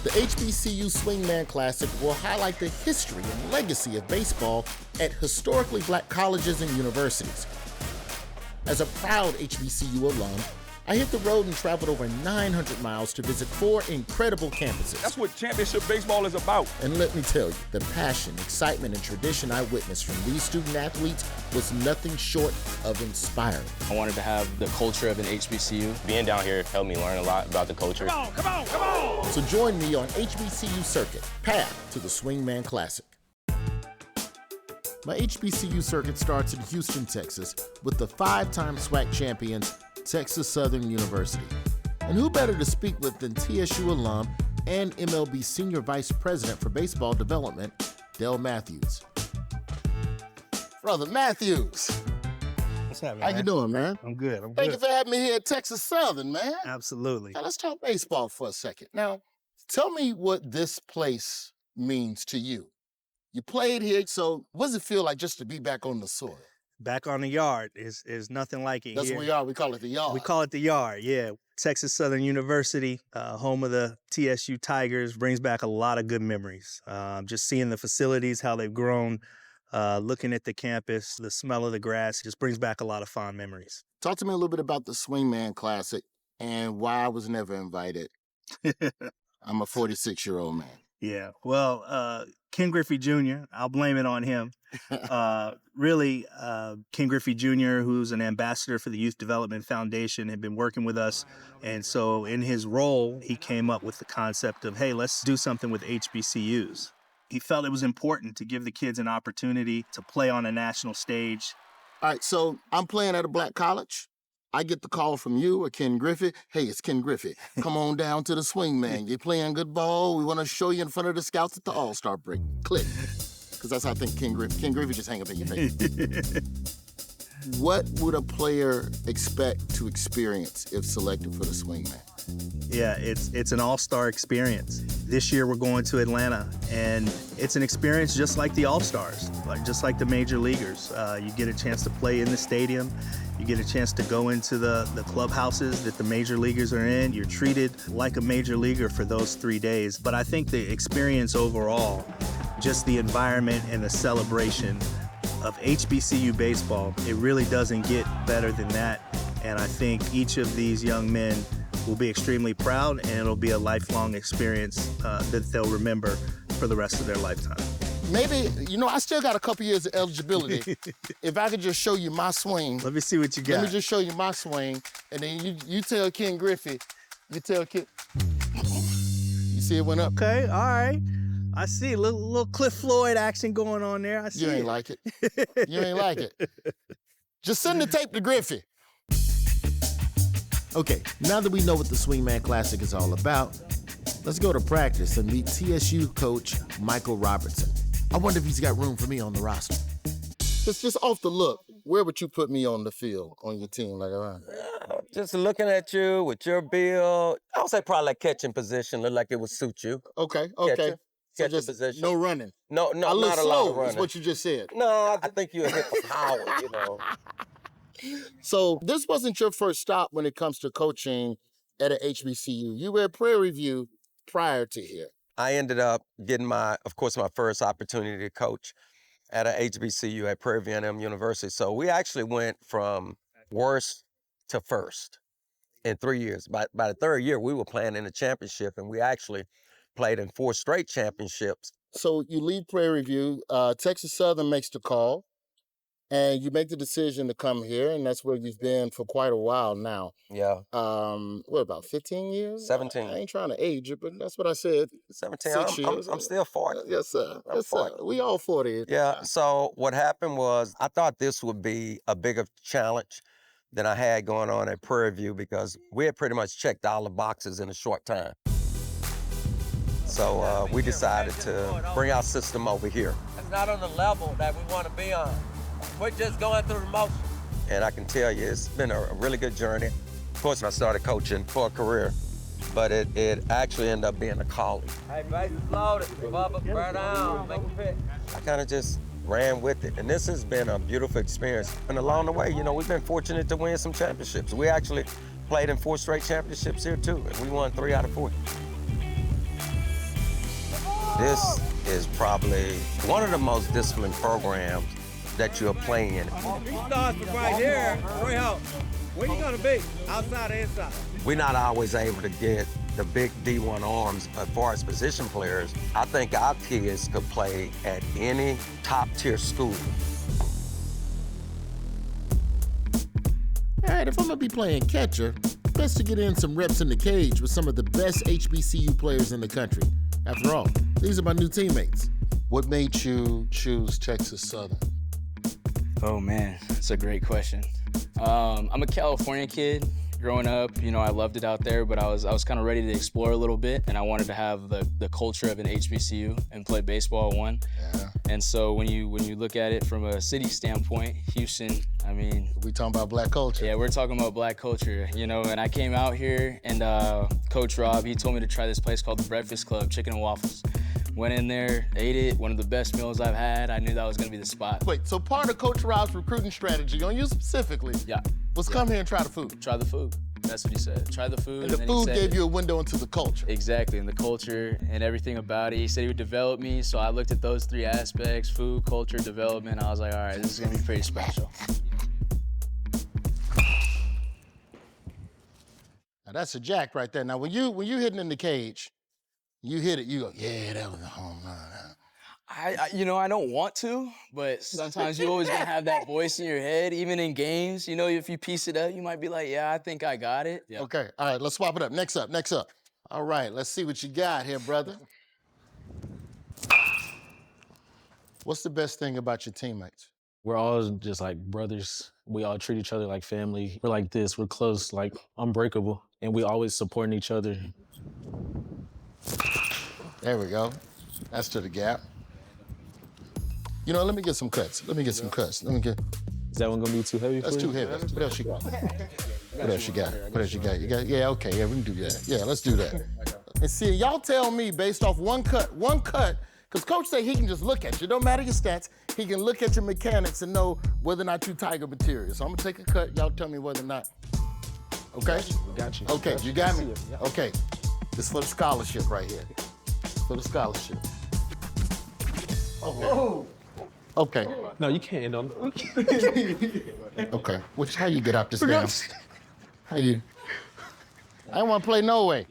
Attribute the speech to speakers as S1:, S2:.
S1: The HBCU Swingman Classic will highlight the history and legacy of baseball at historically black colleges and universities. As a proud HBCU alum, I hit the road and traveled over 900 miles to visit 4 incredible campuses.
S2: That's what championship baseball is about.
S1: And let me tell you, the passion, excitement, and tradition I witnessed from these student athletes was nothing short of inspiring.
S3: I wanted to have the culture of an HBCU. Being down here helped me learn a lot about the culture.
S2: Come on, come on, come on!
S1: So join me on HBCU Circuit, Path to the Swingman Classic. My HBCU circuit starts in Houston, Texas, with the 5-time SWAC champions, Texas Southern University. And who better to speak with than TSU alum and MLB Senior Vice President for Baseball Development, Dell Matthews. Brother Matthews.
S4: What's happening,
S1: How
S4: man?
S1: you doing, man?
S4: I'm good.
S1: Thank you for having me here at Texas Southern, man.
S4: Absolutely.
S1: Now, let's talk baseball for a second. Now, tell me what this place means to you. You played here, so what does it feel like just to be back on the soil?
S4: Back on the yard is nothing like it
S1: That's
S4: here.
S1: what we are. We call it the yard.
S4: We call it the yard, yeah. Texas Southern University, home of the TSU Tigers, brings back a lot of good memories. Just seeing the facilities, how they've grown, looking at the campus, the smell of the grass, just brings back a lot of fond memories.
S1: Talk to me a little bit about the Swingman Classic and why I was never invited. I'm a 46-year-old man.
S4: Yeah, well, Ken Griffey Jr., I'll blame it on him. Really, Ken Griffey Jr., who's an ambassador for the Youth Development Foundation, had been working with us. And so in his role, he came up with the concept of, hey, let's do something with HBCUs. He felt it was important to give the kids an opportunity to play on a national stage.
S1: All right, so I'm playing at a black college. I get the call from you or Ken Griffey. Hey, it's Ken Griffey. Come on down to the Swingman. You're playing good ball. We want to show you in front of the scouts at the All-Star break. Click. Because that's how I think Ken Griffey just hang up in your face. What would a player expect to experience if selected for the Swingman?
S4: Yeah, it's an all-star experience. This year we're going to Atlanta, and it's an experience just like the All-Stars, just like the major leaguers. You get a chance to play in the stadium. You get a chance to go into the clubhouses that the major leaguers are in. You're treated like a major leaguer for those 3 days. But I think the experience overall, just the environment and the celebration of HBCU baseball, it really doesn't get better than that. And I think each of these young men will be extremely proud, and it'll be a lifelong experience that they'll remember for the rest of their lifetime.
S1: Maybe, I still got a couple years of eligibility. If I could just show you my swing.
S4: Let me see what you got.
S1: Let me just show you my swing, and then you tell Ken Griffey, you tell Ken. You see it went up?
S4: Okay, all right. I see a little Cliff Floyd action going on there. I see
S1: You ain't like it. You ain't like it. Just send the tape to Griffey. Okay, now that we know what the Swingman Classic is all about, let's go to practice and meet TSU coach Michael Robertson. I wonder if he's got room for me on the roster. Just off the look, where would you put me on the field, on your team?
S5: Just looking at you with your build, I would say probably like catching position, look like it would suit you.
S1: Okay.
S5: Catching
S1: just
S5: position.
S1: No running.
S5: No,
S1: A little
S5: not a lot
S1: slow
S5: of running.
S1: is what you just said.
S5: No, I think you'll hit the power,
S1: So this wasn't your first stop when it comes to coaching at an HBCU. You were at Prairie View prior to here.
S5: I ended up getting my first opportunity to coach at an HBCU at Prairie View A&M University. So we actually went from worst to first in 3 years. By the third year, we were playing in the championship, and we actually played in 4 straight championships.
S1: So you leave Prairie View, Texas Southern makes the call, and you make the decision to come here, and that's where you've been for quite a while now.
S5: Yeah.
S1: About 15 years?
S5: 17.
S1: I ain't trying to age it, but that's what I said.
S5: 17.
S1: 6 years.
S5: I'm still 40.
S1: Yes, sir.
S5: I'm
S1: Yes, sir.
S5: 40.
S1: We all 40.
S5: Yeah, so what happened was I thought this would be a bigger challenge than I had going on at Prairie View because we had pretty much checked all the boxes in a short time. So we decided to bring our system over here. It's not on the level that we want to be on. We're just going through the motions. And I can tell you, it's been a really good journey. Of course, I started coaching for a career, but it actually ended up being a calling. Hey, bases loaded. Bubba, burn down, make a pitch. I kind of just ran with it, and this has been a beautiful experience. And along the way, we've been fortunate to win some championships. We actually played in 4 straight championships here, too, and we won 3 out of 4. This is probably one of the most disciplined programs that you'll play in.
S6: He starts right here. Right out. Where you gonna be? Outside or inside?
S5: We're not always able to get the big D1 arms as far as position players. I think our kids could play at any top-tier school.
S1: All right, if I'm gonna be playing catcher, best to get in some reps in the cage with some of the best HBCU players in the country. After all, these are my new teammates.
S7: What made you choose Texas Southern?
S3: Oh man, that's a great question. I'm a California kid. Growing up, you know, I loved it out there, but I was kind of ready to explore a little bit, and I wanted to have the culture of an HBCU and play baseball at one.
S7: Yeah.
S3: And so when you look at it from a city standpoint, Houston, I mean,
S7: We talking about black culture.
S3: yeah, we're talking about black culture, you know, and I came out here and Coach Rob, he told me to try this place called the Breakfast Club, chicken and waffles. Went in there, ate it, one of the best meals I've had. I knew that was gonna be the spot.
S7: Wait, so part of Coach Rob's recruiting strategy, on you specifically,
S3: Yeah,
S7: was come here and try the food.
S3: try the food. That's what he said. Try the food.
S7: And the
S3: then he
S7: food
S3: said-
S7: gave you a window into the culture.
S3: Exactly, and the culture and everything about it. He said he would develop me, so I looked at those three aspects, food, culture, development. I was like, all right, this is gonna be pretty special.
S7: Now that's a jack right there. Now when you hitting in the cage, you hit it, you go, yeah, that was a home run. Huh?
S3: You know, I don't want to, but sometimes you always gonna have that voice in your head, even in games. You know, if you piece it up, you might be like, yeah, I think I got it. Yeah.
S7: Okay, all right, let's swap it up. Next up. All right, let's see what you got here, brother. What's the best thing about your teammates?
S8: We're all just like brothers. We all treat each other like family. We're like this, we're close, like unbreakable. And we always supporting each other.
S7: There we go. That's to the gap. You know, let me get some cuts.
S8: Is that one gonna be too heavy
S7: That's
S8: for
S7: too
S8: you?
S7: heavy. What else you got? What else you got? Yeah, okay, yeah, we can do that. Yeah, let's do that. And see, y'all tell me based off one cut, because Coach said he can just look at you. Don't matter your stats. He can look at your mechanics and know whether or not you Tiger material. So I'm gonna take a cut. Y'all tell me whether or not. Okay?
S8: Got you.
S7: Okay, you got me? Okay. This is for the scholarship right here. For the scholarship. Okay. Okay.
S8: No, you can't end on
S7: Okay. How you get out this damn? How you? I don't want to play no way.